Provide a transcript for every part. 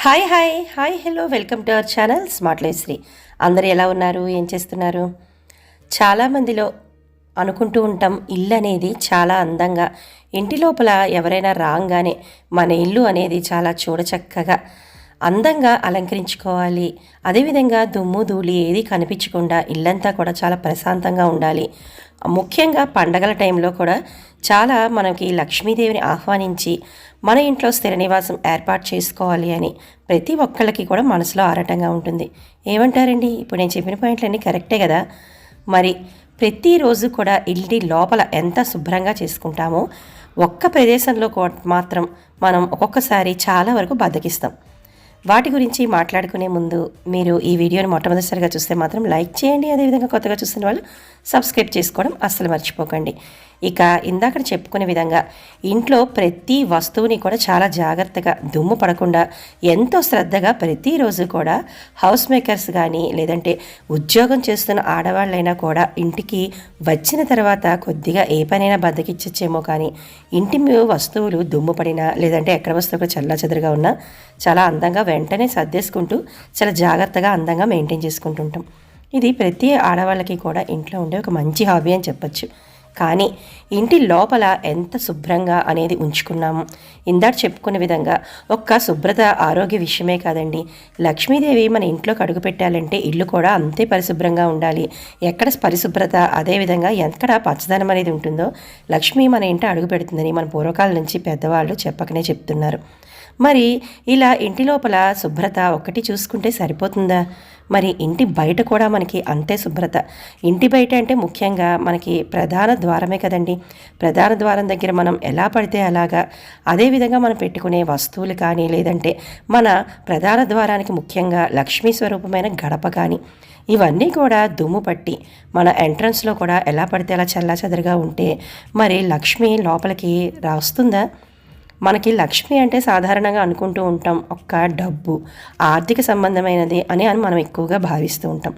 Hi hi hi hello welcome to our channel smart life Sri. అందరు ఎలా ఉన్నారు, ఏం చేస్తున్నారు? చాలామందిలో అనుకుంటూ ఉంటాం, ఇల్లు అనేది చాలా అందంగా, ఇంటి లోపల ఎవరైనా రాగానే మన ఇల్లు అనేది చాలా చూడచక్కగా అందంగా అలంకరించుకోవాలి. అదేవిధంగా దుమ్ము ధూళి ఏది కనిపించకుండా ఇల్లంతా కూడా చాలా ప్రశాంతంగా ఉండాలి. ముఖ్యంగా పండగల టైంలో కూడా చాలా మనకి లక్ష్మీదేవిని ఆహ్వానించి మన ఇంట్లో స్థిర నివాసం ఏర్పాటు చేసుకోవాలి అని ప్రతి ఒక్కళ్ళకి కూడా మనసులో ఆరాటంగా ఉంటుంది. ఏమంటారండి? ఇప్పుడు నేను చెప్పిన పాయింట్లన్నీ కరెక్టే కదా? మరి ప్రతిరోజు కూడా ఇంటి లోపల ఎంత శుభ్రంగా చేసుకుంటామో ఒక్క ప్రదేశంలో మాత్రం మనం ఒక్కొక్కసారి చాలా వరకు బద్దకిస్తాం. వాటి గురించి మాట్లాడుకునే ముందు మీరు ఈ వీడియోని మొట్టమొదటిసారిగా చూస్తే మాత్రం లైక్ చేయండి. అదేవిధంగా కొత్తగా చూస్తున్న వాళ్ళు సబ్స్క్రైబ్ చేసుకోవడం అస్సలు మర్చిపోకండి. ఇక ఇందాక చెప్పుకునే విధంగా ఇంట్లో ప్రతి వస్తువుని కూడా చాలా జాగ్రత్తగా దుమ్ము పడకుండా ఎంతో శ్రద్ధగా ప్రతిరోజు కూడా హౌస్ మేకర్స్ కానీ లేదంటే ఉద్యోగం చేస్తున్న ఆడవాళ్ళైనా కూడా ఇంటికి వచ్చిన తర్వాత కొద్దిగా ఏ పనైనా బద్దకిచ్చచ్చేమో, కానీ ఇంటి వస్తువులు దుమ్ము పడినా లేదంటే ఎక్కడ వస్తువులు చల్లాచెదరుగా ఉన్నా చాలా అందంగా వెంటనే సర్దేసుకుంటూ చాలా జాగ్రత్తగా అందంగా మెయింటైన్ చేసుకుంటుంటాం. ఇది ప్రతి ఆడవాళ్ళకి కూడా ఇంట్లో ఉండే ఒక మంచి హాబీ అని చెప్పచ్చు. కానీ ఇంటి లోపల ఎంత శుభ్రంగా అనేది ఉంచుకున్నాము. ఇందాక చెప్పుకునే విధంగా ఒక్క శుభ్రత ఆరోగ్య విషయమే కాదండి, లక్ష్మీదేవి మన ఇంట్లోకి అడుగు పెట్టాలంటే ఇల్లు కూడా అంతే పరిశుభ్రంగా ఉండాలి. ఎక్కడ పరిశుభ్రత, అదేవిధంగా ఎక్కడ పచ్చదనం అనేది ఉంటుందో లక్ష్మి మన ఇంట అడుగు పెడుతుందని మన పూర్వకాలం నుంచి పెద్దవాళ్ళు చెప్పకనే చెప్తున్నారు. మరి ఇలా ఇంటి లోపల శుభ్రత ఒక్కటి చూసుకుంటే సరిపోతుందా? మరి ఇంటి బయట కూడా మనకి అంతే శుభ్రత. ఇంటి బయట అంటే ముఖ్యంగా మనకి ప్రధాన ద్వారమే కదండి. ప్రధాన ద్వారం దగ్గర మనం ఎలా పడితే అలాగా, అదేవిధంగా మనం పెట్టుకునే వస్తువులు కానీ లేదంటే మన ప్రధాన ద్వారానికి ముఖ్యంగా లక్ష్మీ స్వరూపమైన గడప కానీ ఇవన్నీ కూడా దుమ్ము పట్టి మన ఎంట్రన్స్లో కూడా ఎలా పడితే అలా చల్లాచెదరుగా ఉంటే మరి లక్ష్మి లోపలికి వస్తుందా? మనకి లక్ష్మి అంటే సాధారణంగా అనుకుంటూ ఉంటాం ఒక్క డబ్బు, ఆర్థిక సంబంధమైనది అని మనం ఎక్కువగా భావిస్తూ ఉంటాం.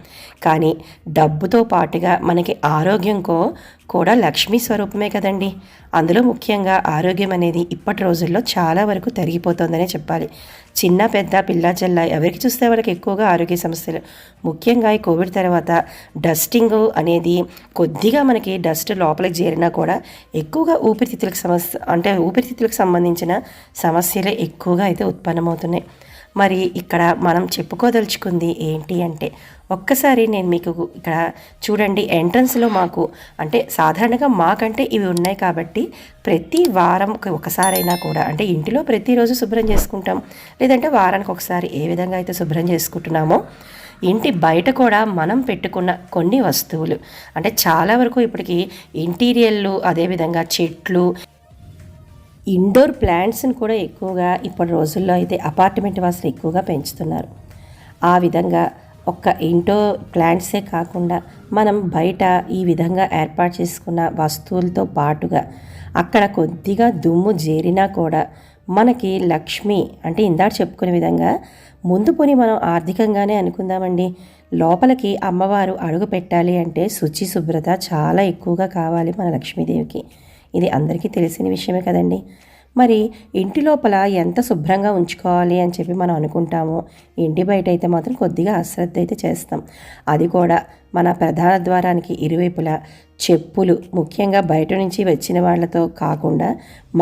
కానీ డబ్బుతో పాటుగా మనకి ఆరోగ్యంకో కూడా లక్ష్మీ స్వరూపమే కదండి. అందులో ముఖ్యంగా ఆరోగ్యం అనేది ఇప్పటి రోజుల్లో చాలా వరకు తరిగిపోతుందనే చెప్పాలి. చిన్న పెద్ద పిల్ల చెల్ల ఎవరికి చూస్తే వాళ్ళకి ఎక్కువగా ఆరోగ్య సమస్యలు. ముఖ్యంగా ఈ కోవిడ్ తర్వాత డస్టింగ్ అనేది కొద్దిగా మనకి డస్ట్ లోపలికి చేరినా కూడా ఎక్కువగా ఊపిరితిత్తులకు సంబంధించిన సమస్యలే ఎక్కువగా అయితే ఉత్పన్నమవుతున్నాయి. మరి ఇక్కడ మనం చెప్పుకోదలుచుకుంది ఏంటి అంటే, ఒక్కసారి నేను మీకు ఇక్కడ చూడండి, ఎంట్రన్స్లో మాకు అంటే సాధారణంగా మాకంటే ఇవి ఉన్నాయి కాబట్టి ప్రతి వారం ఒకసారైనా కూడా అంటే ఇంటిలో ప్రతిరోజు శుభ్రం చేసుకుంటాం, లేదంటే వారానికి ఒకసారి ఏ విధంగా అయితే శుభ్రం చేసుకుంటున్నామో ఇంటి బయట కూడా మనం పెట్టుకున్న కొన్ని వస్తువులు అంటే చాలా వరకు ఇప్పటికి ఇంటీరియర్లు, అదేవిధంగా చెట్లు, ఇండోర్ ప్లాంట్స్ని కూడా ఎక్కువగా ఇప్పటి రోజుల్లో అయితే అపార్ట్మెంట్ వాసులు ఎక్కువగా పెంచుతున్నారు. ఆ విధంగా ఒక్క ఇండోర్ ప్లాంట్సే కాకుండా మనం బయట ఈ విధంగా ఏర్పాటు చేసుకున్న వస్తువులతో పాటుగా అక్కడ కొద్దిగా దుమ్ము చేరినా కూడా మనకి లక్ష్మి అంటే ఇందాక చెప్పుకునే విధంగా ముందు పోని మనం ఆర్థికంగానే అనుకుందామండి. లోపలికి అమ్మవారు అడుగు పెట్టాలి అంటే శుచి శుభ్రత చాలా ఎక్కువగా కావాలి మన లక్ష్మీదేవికి. ఇది అందరికీ తెలిసిన విషయమే కదండి. మరి ఇంటి లోపల ఎంత శుభ్రంగా ఉంచుకోవాలి అని చెప్పి మనం అనుకుంటామో ఇంటి బయట అయితే మాత్రం కొద్దిగా అశ్రద్ధ అయితే చేస్తాం. అది కూడా మన ప్రధాన ద్వారానికి ఇరువైపులా చెప్పులు, ముఖ్యంగా బయట నుంచి వచ్చిన వాళ్ళతో కాకుండా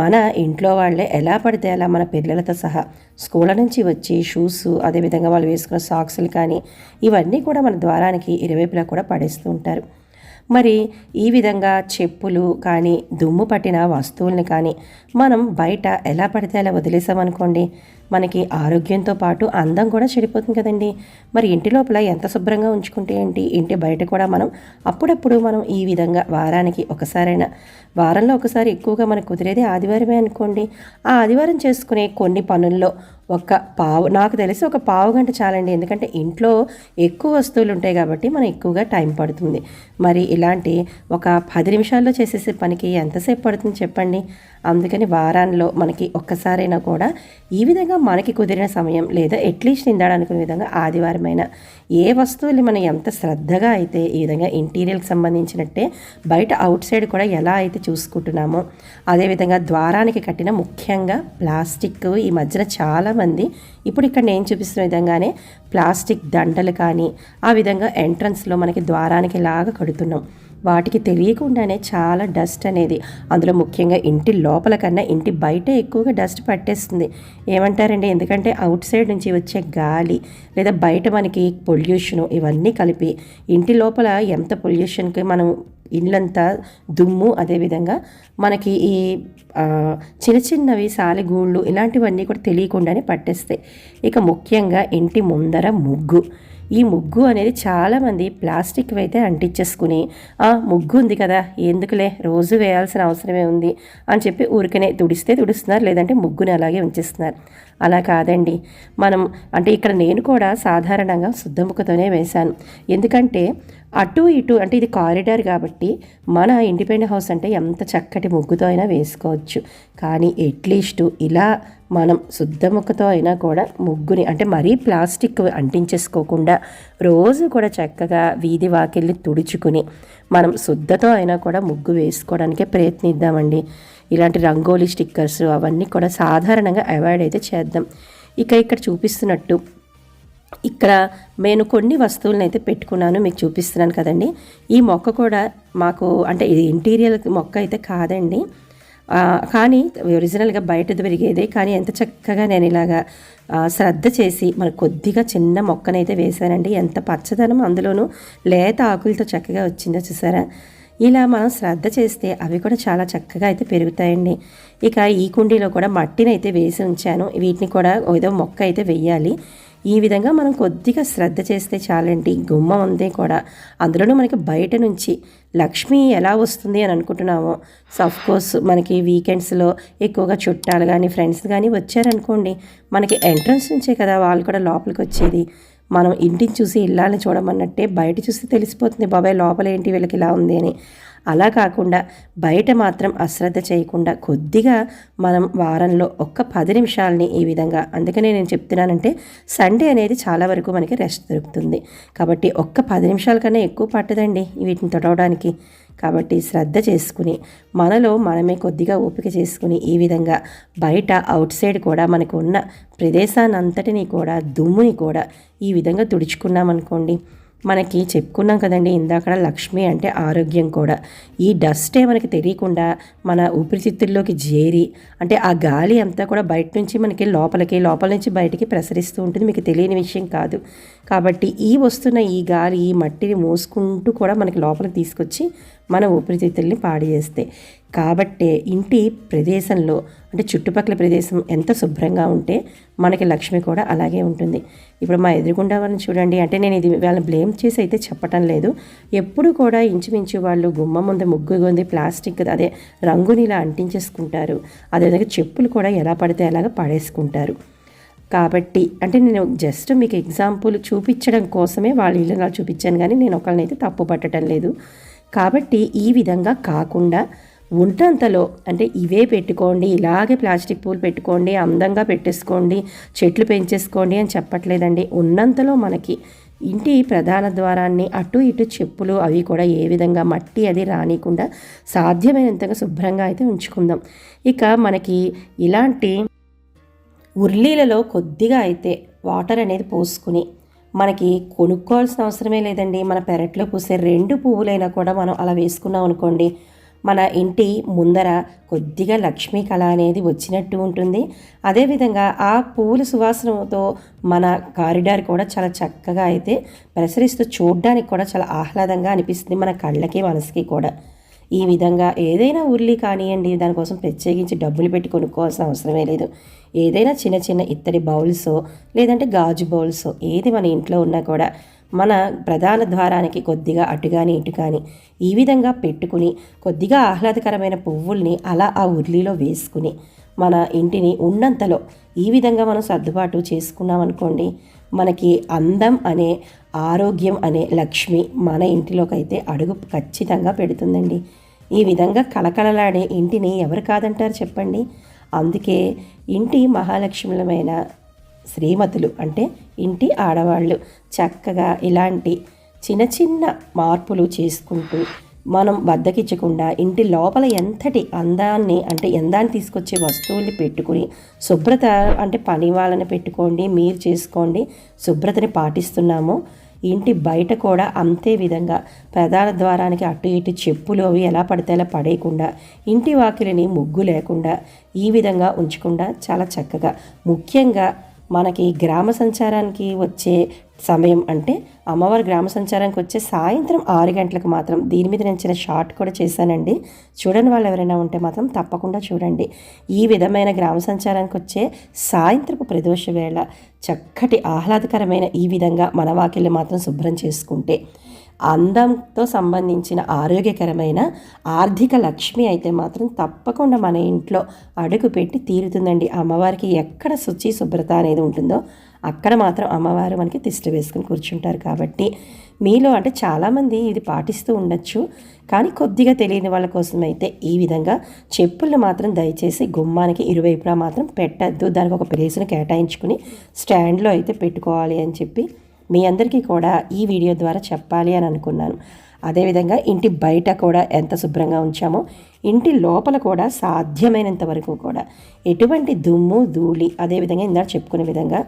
మన ఇంట్లో వాళ్ళే ఎలా పడితే అలా మన పిల్లలతో సహా స్కూళ్ళ నుంచి వచ్చి షూస్, అదేవిధంగా వాళ్ళు వేసుకున్న సాక్సులు కానీ ఇవన్నీ కూడా మన ద్వారానికి ఇరువైపులా కూడా పడేస్తూ ఉంటారు. మరి ఈ విధంగా చెప్పులు కానీ దుమ్ము పట్టిన వస్తువుల్ని కానీ మనం బయట ఎలా పడితే అలా వదిలేసామనుకోండి, మనకి ఆరోగ్యంతో పాటు అందం కూడా చెడిపోతుంది కదండి. మరి ఇంటి లోపల ఎంత శుభ్రంగా ఉంచుకుంటే ఏంటి, ఇంటి బయట కూడా మనం అప్పుడప్పుడు మనం ఈ విధంగా వారానికి ఒకసారైనా, వారంలో ఒకసారి ఎక్కువగా మనకు కుదిరేది ఆదివారమే అనుకోండి, ఆ ఆదివారం చేసుకునే కొన్ని పనుల్లో నాకు తెలిసి ఒక పావు గంట చాలండి. ఎందుకంటే ఇంట్లో ఎక్కువ వస్తువులు ఉంటాయి కాబట్టి మనం ఎక్కువగా టైం పడుతుంది. మరి ఇలాంటి ఒక 10 నిమిషాల్లో చేసేసే పనికి ఎంతసేపు పడుతుంది చెప్పండి. అందుకని వారాల్లో మనకి ఒక్కసారైనా కూడా ఈ విధంగా మనకి కుదిరిన సమయం లేదా అట్లీస్ట్ నిందాడనుకునే విధంగా ఆదివారమైన ఏ వస్తువుల్ని మనం ఎంత శ్రద్ధగా అయితే ఈ విధంగా ఇంటీరియర్కి సంబంధించినట్టే బయట అవుట్ సైడ్ కూడా ఎలా అయితే చూసుకుంటున్నామో అదేవిధంగా ద్వారానికి కట్టిన ముఖ్యంగా ప్లాస్టిక్ ఈ మధ్యన చాలామంది ఇప్పుడు ఇక్కడ నేను చూపిస్తున్న విధంగానే ప్లాస్టిక్ దండలు కానీ ఆ విధంగా ఎంట్రన్స్లో మనకి ద్వారానికి లాగా కడుతున్నాం. వాటికి తెలియకుండానే చాలా డస్ట్ అనేది అందులో ముఖ్యంగా ఇంటి లోపల కన్నా ఇంటి బయట ఎక్కువగా డస్ట్ పట్టేస్తుంది. ఏమంటారండి, ఎందుకంటే అవుట్ సైడ్ నుంచి వచ్చే గాలి లేదా బయట మనకి పొల్యూషను ఇవన్నీ కలిపి ఇంటి లోపల ఎంత పొల్యూషన్కి మనం ఇల్లంతా దుమ్ము, అదేవిధంగా మనకి ఈ చిన్న చిన్నవి సాలెగూళ్ళు ఇలాంటివన్నీ కూడా తెలియకుండానే పట్టేస్తాయి. ఇక ముఖ్యంగా ఇంటి ముందర ముగ్గు, ఈ ముగ్గు అనేది చాలామంది ప్లాస్టిక్ అయితే అంటించేసుకుని ముగ్గు ఉంది కదా ఎందుకులే రోజు వేయాల్సిన అవసరమే ఉంది అని చెప్పి ఊరికనే తుడిస్తే తుడుస్తున్నారు, లేదంటే ముగ్గుని అలాగే ఉంచేస్తున్నారు. అలా కాదండి. మనం అంటే ఇక్కడ నేను కూడా సాధారణంగా శుద్ధముఖతోనే వేశాను. ఎందుకంటే అటు ఇటు అంటే ఇది కారిడార్ కాబట్టి మన ఇండిపెండెంట్ హౌస్ అంటే ఎంత చక్కటి ముగ్గుతో అయినా వేసుకోవచ్చు. కానీ అట్లీస్ట్ ఇలా మనం శుద్ధముఖతో అయినా కూడా ముగ్గుని అంటే మరీ ప్లాస్టిక్ అంటించేసుకోకుండా రోజు కూడా చక్కగా వీధి వాకిల్ని తుడుచుకుని మనం శుద్ధతో అయినా కూడా ముగ్గు వేసుకోవడానికే ప్రయత్నిద్దామండి. ఇలాంటి రంగోలీ స్టిక్కర్స్ అవన్నీ కూడా సాధారణంగా అవాయిడ్ అయితే చేద్దాం. ఇక్కడ చూపిస్తున్నట్టు ఇక్కడ నేను కొన్ని వస్తువులను అయితే పెట్టుకున్నాను, మీకు చూపిస్తున్నాను కదండి. ఈ మొక్క కూడా మాకు అంటే ఇది ఇంటీరియర్ మొక్క అయితే కాదండి, కానీ ఒరిజినల్గా బయటది పెరిగేదే. కానీ ఎంత చక్కగా నేను ఇలాగా శ్రద్ధ చేసి మనకు కొద్దిగా చిన్న మొక్కనైతే వేశానండి. ఎంత పచ్చదనం, అందులోనూ లేత ఆకులతో చక్కగా వచ్చిందో చూసారా. ఇలా మనం శ్రద్ధ చేస్తే అవి కూడా చాలా చక్కగా అయితే పెరుగుతాయండి. ఇక ఈ కుండీలో కూడా మట్టిని అయితే వేసి ఉంచాను. వీటిని కూడా ఏదో మొక్క అయితే వెయ్యాలి. ఈ విధంగా మనం కొద్దిగా శ్రద్ధ చేస్తే చాలండి. గుమ్మం ఉంది కూడా, అందులోనూ మనకి బయట నుంచి లక్ష్మి ఎలా వస్తుంది అని అనుకుంటున్నామో కోర్స్ మనకి వీకెండ్స్లో ఎక్కువగా చుట్టాలు కానీ ఫ్రెండ్స్ కానీ వచ్చారనుకోండి, మనకి ఎంట్రన్స్ నుంచే కదా వాళ్ళు కూడా లోపలికి వచ్చేది. మనం ఇంటిని చూసి ఇల్లాలని చూడమన్నట్టే బయట చూస్తే తెలిసిపోతుంది, బాబాయ్ లోపల ఏంటి వీళ్ళకి ఇలా ఉంది అని. అలా కాకుండా బయట మాత్రం అశ్రద్ధ చేయకుండా కొద్దిగా మనం వారంలో ఒక్క 10 నిమిషాలని ఈ విధంగా, అందుకనే నేను చెప్తున్నానంటే సండే అనేది చాలా వరకు మనకి రెస్ట్ దొరుకుతుంది కాబట్టి ఒక్క 10 నిమిషాల కన్నా ఎక్కువ పట్టదండి వీటిని తొడవడానికి. కాబట్టి శ్రద్ధ చేసుకుని మనలో మనమే కొద్దిగా ఓపిక చేసుకుని ఈ విధంగా బయట అవుట్ సైడ్ కూడా మనకు ఉన్న ప్రదేశాన్ని అంతటినీ కూడా దుమ్ముని కూడా ఈ విధంగా తుడుచుకున్నామనుకోండి, మనకి చెప్పుకున్నాం కదండి ఇందాక లక్ష్మి అంటే ఆరోగ్యం కూడా. ఈ డస్టే మనకి తెలియకుండా మన ఊపిరితిత్తుల్లోకి చేరి అంటే ఆ గాలి అంతా కూడా బయట నుంచి మనకి లోపల నుంచి బయటికి ప్రసరిస్తూ ఉంటుంది, మీకు తెలియని విషయం కాదు. కాబట్టి ఈ వస్తున్న ఈ గాలి ఈ మట్టిని మోసుకుంటూ కూడా మనకి లోపలికి తీసుకొచ్చి మన ఊపిరితిత్తుల్ని పాడు చేస్తాయి. కాబట్టే ఇంటి ప్రదేశంలో అంటే చుట్టుపక్కల ప్రదేశం ఎంత శుభ్రంగా ఉంటే మనకి లక్ష్మి కూడా అలాగే ఉంటుంది. ఇప్పుడు మా ఎదురుగుండా వాళ్ళని చూడండి, అంటే నేను ఇది వాళ్ళని బ్లేమ్ చేసి అయితే చెప్పటం లేదు. ఎప్పుడు కూడా ఇంచుమించు వాళ్ళు గుమ్మం ముందు ముగ్గు ఉంది ప్లాస్టిక్ అదే రంగుని ఇలా అంటించేసుకుంటారు. అదేవిధంగా చెప్పులు కూడా ఎలా పడితే అలాగా పడేసుకుంటారు. కాబట్టి అంటే నేను జస్ట్ మీకు ఎగ్జాంపుల్ చూపించడం కోసమే వాళ్ళ ఇల్లు అలా చూపించాను, కానీ నేను ఒకళ్ళనైతే తప్పు పట్టడం లేదు. కాబట్టి ఈ విధంగా కాకుండా ఉన్నంతలో అంటే ఇవే పెట్టుకోండి, ఇలాగే ప్లాస్టిక్ పూలు పెట్టుకోండి, అందంగా పెట్టేసుకోండి, చెట్లు పెంచేసుకోండి అని చెప్పట్లేదండి. ఉన్నంతలో మనకి ఇంటి ప్రధాన ద్వారాన్ని అటు ఇటు చెప్పులు అవి కూడా ఏ విధంగా మట్టి అది రానికుండా సాధ్యమైనంతగా శుభ్రంగా అయితే ఉంచుకుందాం. ఇక మనకి ఇలాంటి ఉర్లీలలో కొద్దిగా అయితే వాటర్ అనేది పోసుకుని మనకి కొనుక్కోవాల్సిన అవసరమే లేదండి. మన పెరట్లో పూసే 2 పువ్వులైనా కూడా మనం అలా వేసుకున్నాం అనుకోండి, మన ఇంటి ముందర కొద్దిగా లక్ష్మీ కళ అనేది వచ్చినట్టు ఉంటుంది. అదేవిధంగా ఆ పువ్వుల సువాసనతో మన కారిడార్ కూడా చాలా చక్కగా అయితే ప్రసరిస్తూ చూడడానికి కూడా చాలా ఆహ్లాదంగా అనిపిస్తుంది మన కళ్ళకి మనసుకి కూడా. ఈ విధంగా ఏదైనా ఉర్లి కానివ్వండి, దానికోసం ప్రత్యేకించి డబ్బులు పెట్టి కొనుక్కోవాల్సిన అవసరమే లేదు. ఏదైనా చిన్న చిన్న ఇత్తడి బౌల్సో లేదంటే గాజు బౌల్సో ఏది మన ఇంట్లో ఉన్నా కూడా మన ప్రధాన ద్వారానికి కొద్దిగా అటు కానీ ఇటు కానీ ఈ విధంగా పెట్టుకుని కొద్దిగా ఆహ్లాదకరమైన పువ్వుల్ని అలా ఆ ఉర్లీలో వేసుకుని మన ఇంటిని ఉన్నంతలో ఈ విధంగా మనం సర్దుబాటు చేసుకున్నామనుకోండి, మనకి అందం అనే ఆరోగ్యం అనే లక్ష్మి మన ఇంటిలోకి అయితే అడుగు ఖచ్చితంగా పెడుతుందండి. ఈ విధంగా కళకళలాడే ఇంటిని ఎవరు కాదంటారు చెప్పండి. అందుకే ఇంటి మహాలక్ష్ములమైన శ్రీమతులు అంటే ఇంటి ఆడవాళ్ళు చక్కగా ఇలాంటి చిన్న చిన్న మార్పులు చేసుకుంటూ మనం బద్దకిచ్చకుండా ఇంటి లోపల ఎంతటి అందాన్ని తీసుకొచ్చే వస్తువుల్ని పెట్టుకుని శుభ్రత అంటే పని వాళ్ళని పెట్టుకోండి, మీరు చేసుకోండి, శుభ్రతని పాటిస్తున్నాము. ఇంటి బయట కూడా అంతే విధంగా ప్రధాన ద్వారానికి అటు ఇటు చెప్పులు అవి ఎలా పడితే అలా పడేయకుండా, ఇంటి వాకిలిని ముగ్గు లేకుండా ఈ విధంగా ఉంచకుండా చాలా చక్కగా, ముఖ్యంగా మనకి గ్రామ సంచారానికి వచ్చే సమయం అంటే అమ్మవారి గ్రామ సంచారానికి వచ్చే సాయంత్రం 6 గంటలకు మాత్రం దీని మీద నేను చిన్న షార్ట్ కూడా చేశానండి. చూడని వాళ్ళు ఎవరైనా ఉంటే మాత్రం తప్పకుండా చూడండి. ఈ విధమైన గ్రామ సంచారానికి వచ్చే సాయంత్రపు ప్రదోష వేళ చక్కటి ఆహ్లాదకరమైన ఈ విధంగా మన వాకిళ్ళు మాత్రం శుభ్రం చేసుకుంటే అందంతో సంబంధించిన ఆరోగ్యకరమైన ఆర్థిక లక్ష్మి అయితే మాత్రం తప్పకుండా మన ఇంట్లో అడుగు పెట్టి తీరుతుందండి. అమ్మవారికి ఎక్కడ శుచి శుభ్రత అనేది ఉంటుందో అక్కడ మాత్రం అమ్మవారు మనకి తిష్ట వేసుకుని కూర్చుంటారు. కాబట్టి మీలో అంటే చాలామంది ఇది పాటిస్తూ ఉండొచ్చు, కానీ కొద్దిగా తెలియని వాళ్ళ కోసం అయితే ఈ విధంగా చెప్పులను మాత్రం దయచేసి గుమ్మానికి ఇరువైపులా మాత్రం పెట్టద్దు. దానికి ఒక ప్లేస్ని కేటాయించుకుని స్టాండ్లో అయితే పెట్టుకోవాలి అని చెప్పి మీ అందరికీ కూడా ఈ వీడియో ద్వారా చెప్పాలి అని అనుకున్నాను. అదేవిధంగా ఇంటి బయట కూడా ఎంత శుభ్రంగా ఉంచామో ఇంటి లోపల కూడా సాధ్యమైనంత వరకు కూడా ఎటువంటి దుమ్ము ధూళి, అదేవిధంగా ఇందాక చెప్పుకునే విధంగా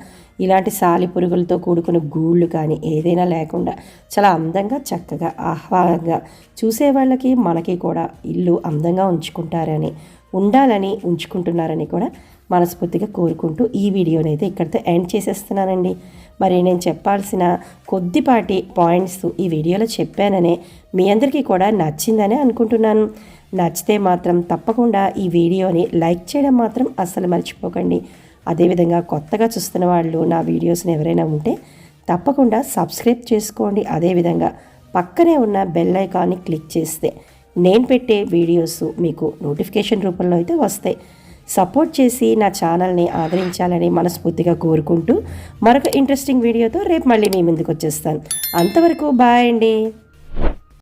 ఇలాంటి సాలి పురుగులతో కూడుకున్న గూళ్ళు కానీ ఏదైనా లేకుండా చాలా అందంగా చక్కగా ఆహ్లాదంగా చూసేవాళ్ళకి మనకి కూడా ఇల్లు అందంగా ఉంచుకుంటున్నారని కూడా మనస్ఫూర్తిగా కోరుకుంటూ ఈ వీడియోని అయితే ఇక్కడితో ఎండ్ చేసేస్తున్నానండి. మరి నేను చెప్పాల్సిన కొద్దిపాటి పాయింట్స్ ఈ వీడియోలో చెప్పాననే మీ అందరికీ కూడా నచ్చిందనే అనుకుంటున్నాను. నచ్చితే మాత్రం తప్పకుండా ఈ వీడియోని లైక్ చేయడం మాత్రం అస్సలు మర్చిపోకండి. అదేవిధంగా కొత్తగా చూస్తున్న వాళ్ళు నా వీడియోస్ని ఎవరైనా ఉంటే తప్పకుండా సబ్స్క్రైబ్ చేసుకోండి. అదేవిధంగా పక్కనే ఉన్న బెల్ ఐకాన్ని క్లిక్ చేస్తే నేను పెట్టే వీడియోస్ మీకు నోటిఫికేషన్ రూపంలో అయితే వస్తాయి. సపోర్ట్ చేసి నా ఛానల్ని ఆదరించాలని మనస్ఫూర్తిగా కోరుకుంటూ మరొక ఇంట్రెస్టింగ్ వీడియోతో రేపు మళ్ళీ మీ ముందుకు వచ్చేస్తాను. అంతవరకు బాయ్ అండి.